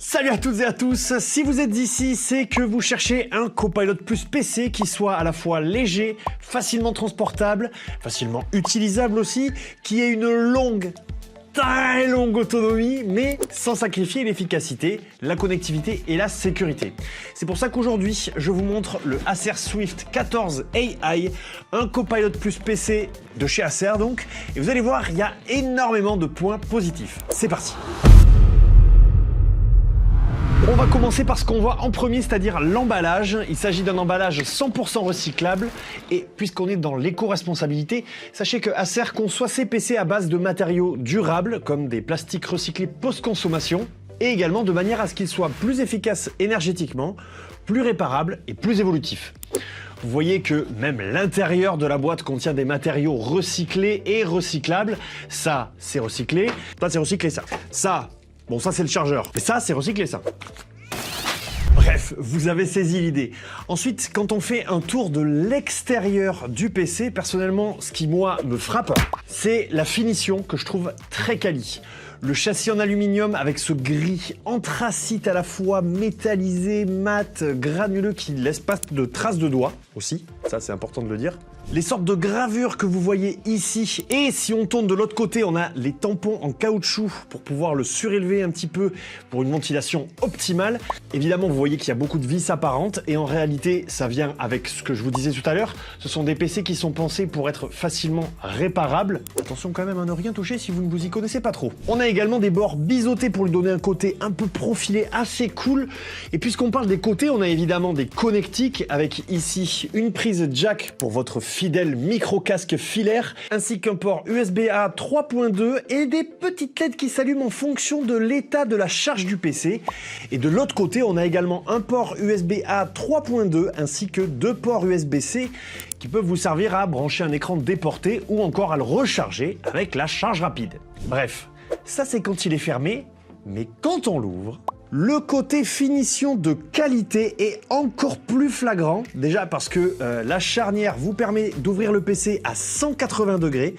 Salut à toutes et à tous, si vous êtes ici, c'est que vous cherchez un Copilot Plus PC qui soit à la fois léger, facilement transportable, facilement utilisable aussi, qui ait une très longue autonomie, mais sans sacrifier l'efficacité, la connectivité et la sécurité. C'est pour ça qu'aujourd'hui, je vous montre le Acer Swift 14 AI, un Copilot Plus PC de chez Acer donc, et vous allez voir, il y a énormément de points positifs. C'est parti! On va commencer par ce qu'on voit en premier, c'est-à-dire l'emballage. Il s'agit d'un emballage 100% recyclable et puisqu'on est dans l'éco-responsabilité, sachez que Acer conçoit ses PC à base de matériaux durables comme des plastiques recyclés post-consommation et également de manière à ce qu'ils soient plus efficaces énergétiquement, plus réparables et plus évolutifs. Vous voyez que même l'intérieur de la boîte contient des matériaux recyclés et recyclables. Ça, c'est recyclé. Ça, c'est recyclé, ça. Bon, ça, c'est le chargeur. Mais ça, c'est recyclé, ça. Bref, vous avez saisi l'idée. Ensuite, quand on fait un tour de l'extérieur du PC, personnellement, ce qui, moi, me frappe, c'est la finition que je trouve très quali. Le châssis en aluminium avec ce gris anthracite à la fois métallisé, mat, granuleux qui ne laisse pas de traces de doigts aussi. Ça, c'est important de le dire. Les sortes de gravures que vous voyez ici, et si on tourne de l'autre côté, on a les tampons en caoutchouc pour pouvoir le surélever un petit peu pour une ventilation optimale. Évidemment, vous voyez qu'il y a beaucoup de vis apparentes et en réalité, ça vient avec ce que je vous disais tout à l'heure. Ce sont des PC qui sont pensés pour être facilement réparables. Attention quand même à ne rien toucher si vous ne vous y connaissez pas trop. On a également des bords biseautés pour lui donner un côté un peu profilé assez cool. Et puisqu'on parle des côtés, on a évidemment des connectiques avec ici une prise jack pour votre fidèle micro-casque filaire, ainsi qu'un port USB-A 3.2 et des petites LED qui s'allument en fonction de l'état de la charge du PC. Et de l'autre côté, on a également un port USB-A 3.2 ainsi que deux ports USB-C qui peuvent vous servir à brancher un écran déporté ou encore à le recharger avec la charge rapide. Bref, ça c'est quand il est fermé, mais quand on l'ouvre, le côté finition de qualité est encore plus flagrant, déjà parce que la charnière vous permet d'ouvrir le PC à 180 degrés,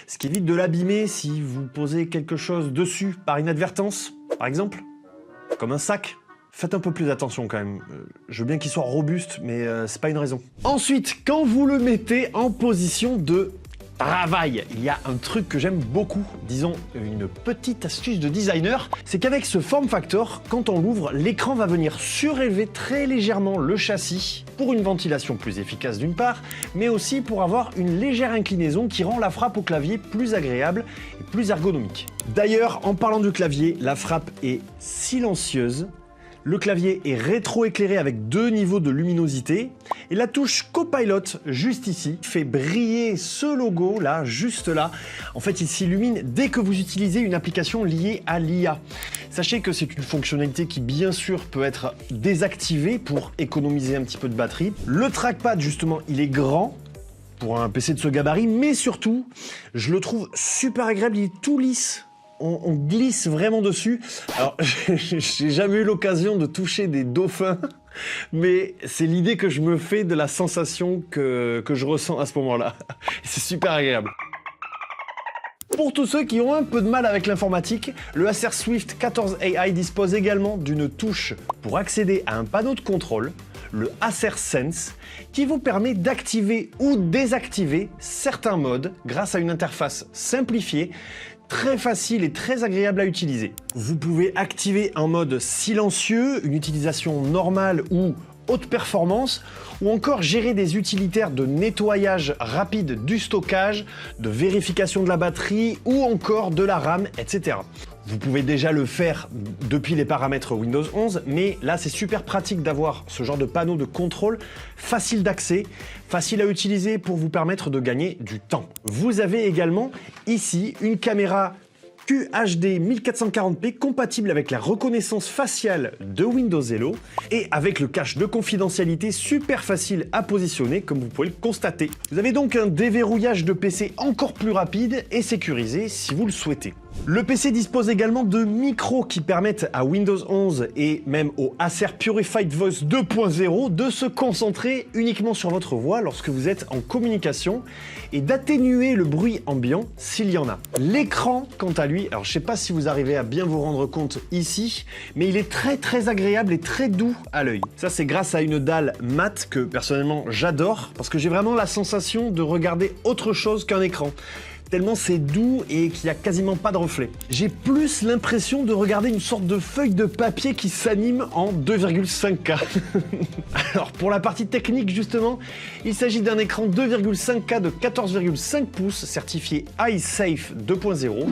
ce qui évite de l'abîmer si vous posez quelque chose dessus par inadvertance, par exemple, comme un sac. Faites un peu plus attention quand même, je veux bien qu'il soit robuste, mais c'est pas une raison. Ensuite, quand vous le mettez en position de travail, il y a un truc que j'aime beaucoup, disons une petite astuce de designer, c'est qu'avec ce form factor, quand on l'ouvre, l'écran va venir surélever très légèrement le châssis pour une ventilation plus efficace d'une part, mais aussi pour avoir une légère inclinaison qui rend la frappe au clavier plus agréable et plus ergonomique. D'ailleurs, en parlant du clavier, la frappe est silencieuse. Le clavier est rétro-éclairé avec deux niveaux de luminosité et la touche Copilot, juste ici, fait briller ce logo là, juste là. En fait, il s'illumine dès que vous utilisez une application liée à l'IA. Sachez que c'est une fonctionnalité qui, bien sûr, peut être désactivée pour économiser un petit peu de batterie. Le trackpad, justement, il est grand pour un PC de ce gabarit, mais surtout, je le trouve super agréable, il est tout lisse. On glisse vraiment dessus. Alors, j'ai jamais eu l'occasion de toucher des dauphins, mais c'est l'idée que je me fais de la sensation que je ressens à ce moment-là. C'est super agréable. Pour tous ceux qui ont un peu de mal avec l'informatique, le Acer Swift 14 AI dispose également d'une touche pour accéder à un panneau de contrôle, le Acer Sense, qui vous permet d'activer ou désactiver certains modes grâce à une interface simplifiée, très facile et très agréable à utiliser. Vous pouvez activer un mode silencieux, une utilisation normale ou haute performance, ou encore gérer des utilitaires de nettoyage rapide du stockage, de vérification de la batterie ou encore de la RAM, etc. Vous pouvez déjà le faire depuis les paramètres Windows 11, mais là c'est super pratique d'avoir ce genre de panneau de contrôle facile d'accès, facile à utiliser pour vous permettre de gagner du temps. Vous avez également ici une caméra QHD 1440p compatible avec la reconnaissance faciale de Windows Hello et avec le cache de confidentialité super facile à positionner comme vous pouvez le constater. Vous avez donc un déverrouillage de PC encore plus rapide et sécurisé si vous le souhaitez. Le PC dispose également de micros qui permettent à Windows 11 et même au Acer Purified Voice 2.0 de se concentrer uniquement sur votre voix lorsque vous êtes en communication et d'atténuer le bruit ambiant s'il y en a. L'écran, quant à lui, alors je sais pas si vous arrivez à bien vous rendre compte ici, mais il est très agréable et très doux à l'œil. Ça c'est grâce à une dalle mat que personnellement j'adore parce que j'ai vraiment la sensation de regarder autre chose qu'un écran. Tellement c'est doux et qu'il n'y a quasiment pas de reflet. J'ai plus l'impression de regarder une sorte de feuille de papier qui s'anime en 2,5K. Alors pour la partie technique justement, il s'agit d'un écran 2,5K de 14,5 pouces certifié iSafe 2.0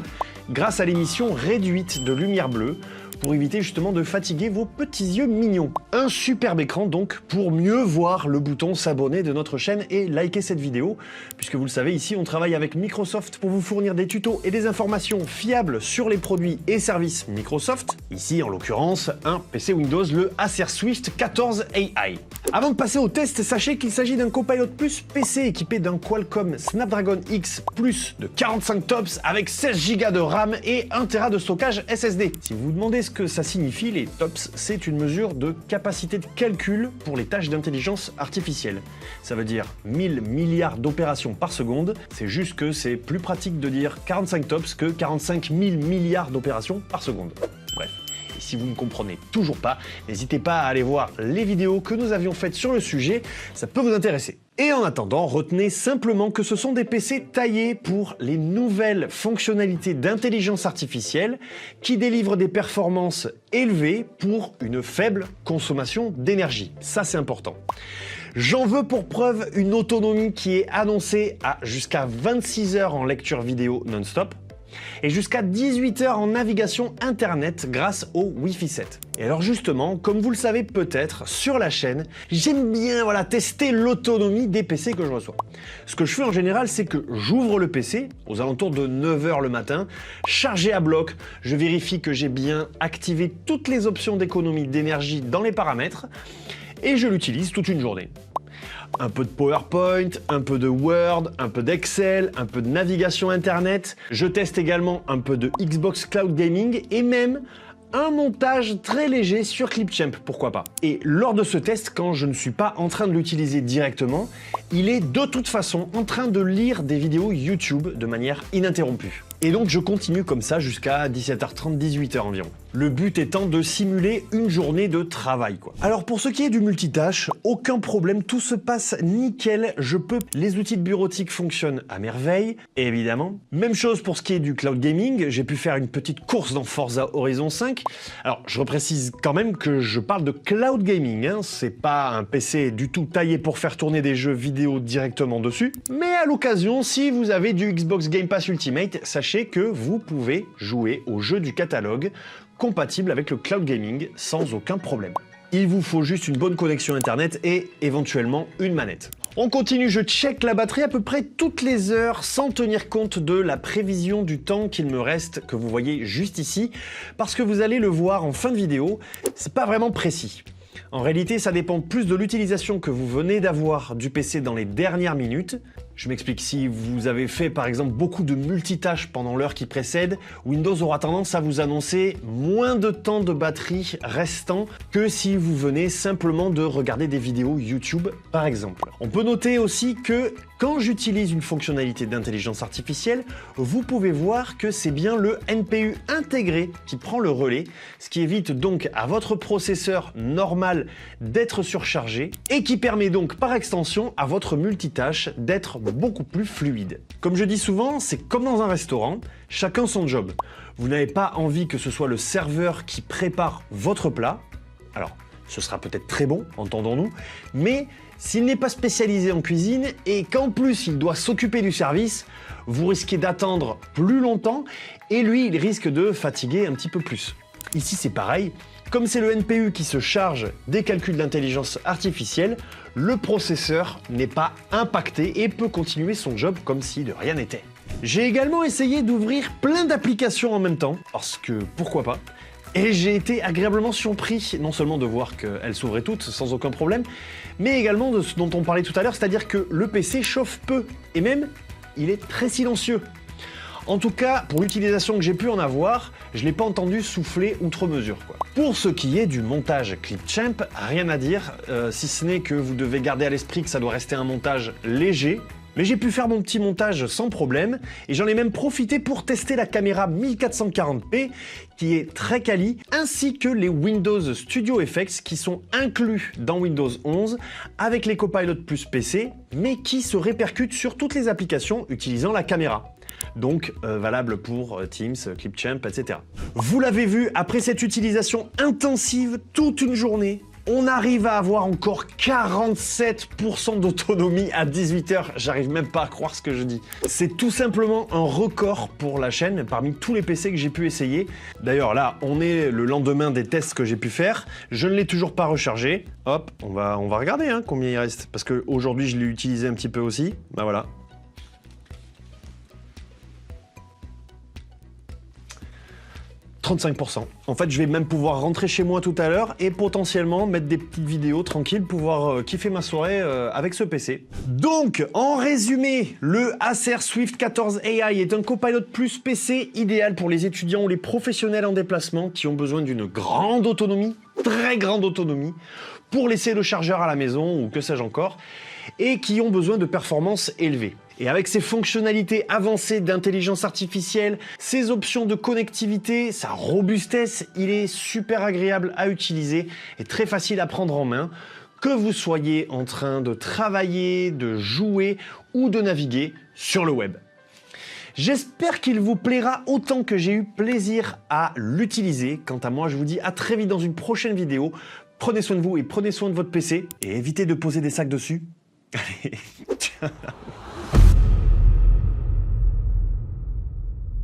grâce à l'émission réduite de lumière bleue pour éviter justement de fatiguer vos petits yeux mignons. Un superbe écran donc pour mieux voir le bouton s'abonner de notre chaîne et liker cette vidéo, puisque vous le savez ici on travaille avec Microsoft pour vous fournir des tutos et des informations fiables sur les produits et services Microsoft, ici en l'occurrence un PC Windows, le Acer Swift 14 AI. Avant de passer au test, sachez qu'il s'agit d'un Copilot Plus PC équipé d'un Qualcomm Snapdragon X Plus de 45 TOPS avec 16 Go de RAM et 1 Tera de stockage SSD. Si vous vous demandez ce que ça signifie, les TOPS, c'est une mesure de capacité de calcul pour les tâches d'intelligence artificielle. Ça veut dire 1000 milliards d'opérations par seconde, c'est juste que c'est plus pratique de dire 45 TOPS que 45 000 milliards d'opérations par seconde. Bref. Et si vous ne comprenez toujours pas, n'hésitez pas à aller voir les vidéos que nous avions faites sur le sujet, ça peut vous intéresser. Et en attendant, retenez simplement que ce sont des PC taillés pour les nouvelles fonctionnalités d'intelligence artificielle qui délivrent des performances élevées pour une faible consommation d'énergie. Ça, c'est important. J'en veux pour preuve une autonomie qui est annoncée à jusqu'à 26 heures en lecture vidéo non-stop et jusqu'à 18 heures en navigation internet grâce au Wi-Fi 7. Et alors justement, comme vous le savez peut-être, sur la chaîne, j'aime bien tester l'autonomie des PC que je reçois. Ce que je fais en général, c'est que j'ouvre le PC aux alentours de 9 h le matin, chargé à bloc, je vérifie que j'ai bien activé toutes les options d'économie d'énergie dans les paramètres et je l'utilise toute une journée. Un peu de PowerPoint, un peu de Word, un peu d'Excel, un peu de navigation Internet. Je teste également un peu de Xbox Cloud Gaming et même un montage très léger sur Clipchamp, pourquoi pas. Et lors de ce test, quand je ne suis pas en train de l'utiliser directement, il est de toute façon en train de lire des vidéos YouTube de manière ininterrompue. Et donc je continue comme ça jusqu'à 17h30, 18h environ. Le but étant de simuler une journée de travail, quoi. Alors pour ce qui est du multitâche, aucun problème, tout se passe nickel, les outils de bureautique fonctionnent à merveille, et évidemment. Même chose pour ce qui est du cloud gaming, j'ai pu faire une petite course dans Forza Horizon 5. Alors je reprécise quand même que je parle de cloud gaming, hein. C'est pas un PC du tout taillé pour faire tourner des jeux vidéo directement dessus, mais à l'occasion, si vous avez du Xbox Game Pass Ultimate, sachez que vous pouvez jouer aux jeux du catalogue compatible avec le cloud gaming sans aucun problème. Il vous faut juste une bonne connexion internet et éventuellement une manette. On continue, je check la batterie à peu près toutes les heures sans tenir compte de la prévision du temps qu'il me reste que vous voyez juste ici parce que vous allez le voir en fin de vidéo, c'est pas vraiment précis. En réalité, ça dépend plus de l'utilisation que vous venez d'avoir du PC dans les dernières minutes. Je m'explique, si vous avez fait par exemple beaucoup de multitâches pendant l'heure qui précède, Windows aura tendance à vous annoncer moins de temps de batterie restant que si vous venez simplement de regarder des vidéos YouTube par exemple. On peut noter aussi que quand j'utilise une fonctionnalité d'intelligence artificielle, vous pouvez voir que c'est bien le NPU intégré qui prend le relais, ce qui évite donc à votre processeur normal d'être surchargé et qui permet donc par extension à votre multitâche d'être beaucoup plus fluide. Comme je dis souvent, c'est comme dans un restaurant, chacun son job. Vous n'avez pas envie que ce soit le serveur qui prépare votre plat, alors ce sera peut-être très bon, entendons-nous, mais s'il n'est pas spécialisé en cuisine et qu'en plus il doit s'occuper du service, vous risquez d'attendre plus longtemps et lui il risque de fatiguer un petit peu plus. Ici c'est pareil, comme c'est le NPU qui se charge des calculs d'intelligence artificielle, le processeur n'est pas impacté et peut continuer son job comme si de rien n'était. J'ai également essayé d'ouvrir plein d'applications en même temps, parce que pourquoi pas, et j'ai été agréablement surpris non seulement de voir qu'elles s'ouvraient toutes sans aucun problème, mais également de ce dont on parlait tout à l'heure, c'est-à-dire que le PC chauffe peu, et même il est très silencieux. En tout cas, pour l'utilisation que j'ai pu en avoir, je l'ai pas entendu souffler outre mesure, quoi. Pour ce qui est du montage Clipchamp, rien à dire, si ce n'est que vous devez garder à l'esprit que ça doit rester un montage léger. Mais j'ai pu faire mon petit montage sans problème, et j'en ai même profité pour tester la caméra 1440p, qui est très quali, ainsi que les Windows Studio Effects qui sont inclus dans Windows 11 avec les Copilot Plus PC, mais qui se répercutent sur toutes les applications utilisant la caméra. Donc valable pour Teams, Clipchamp, etc. Vous l'avez vu, après cette utilisation intensive toute une journée, on arrive à avoir encore 47% d'autonomie à 18h. J'arrive même pas à croire ce que je dis. C'est tout simplement un record pour la chaîne parmi tous les PC que j'ai pu essayer. D'ailleurs là, on est le lendemain des tests que j'ai pu faire. Je ne l'ai toujours pas rechargé. Hop, on va regarder hein, combien il reste. Parce qu'aujourd'hui, je l'ai utilisé un petit peu aussi. Bah voilà. « 35%. En fait, je vais même pouvoir rentrer chez moi tout à l'heure et potentiellement mettre des petites vidéos tranquilles, pouvoir kiffer ma soirée avec ce PC. Donc, en résumé, le Acer Swift 14 AI est un Copilot Plus PC idéal pour les étudiants ou les professionnels en déplacement qui ont besoin d'une grande autonomie, très grande autonomie, pour laisser le chargeur à la maison ou que sais-je encore, et qui ont besoin de performances élevées. Et avec ses fonctionnalités avancées d'intelligence artificielle, ses options de connectivité, sa robustesse, il est super agréable à utiliser et très facile à prendre en main, que vous soyez en train de travailler, de jouer ou de naviguer sur le web. J'espère qu'il vous plaira autant que j'ai eu plaisir à l'utiliser. Quant à moi, je vous dis à très vite dans une prochaine vidéo. Prenez soin de vous et prenez soin de votre PC et évitez de poser des sacs dessus. Allez, ciao.